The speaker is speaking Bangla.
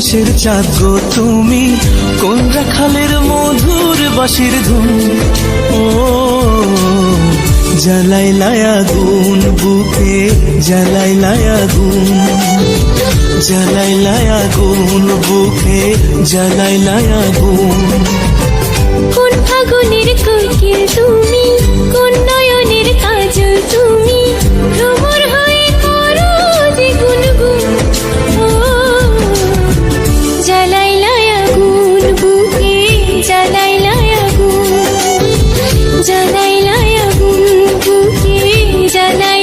আকাশের চাঁদ গো তুমি, কোন রাখালের মধুর বাঁশির ধুন। ও জ্বালাইলাই আগুন বুকে, জ্বালাইলাই আগুন, জ্বালাইলাই আগুন বুকে, জ্বালাইলাই আগুন। কোন ফাগুনের কোকিল তুমি,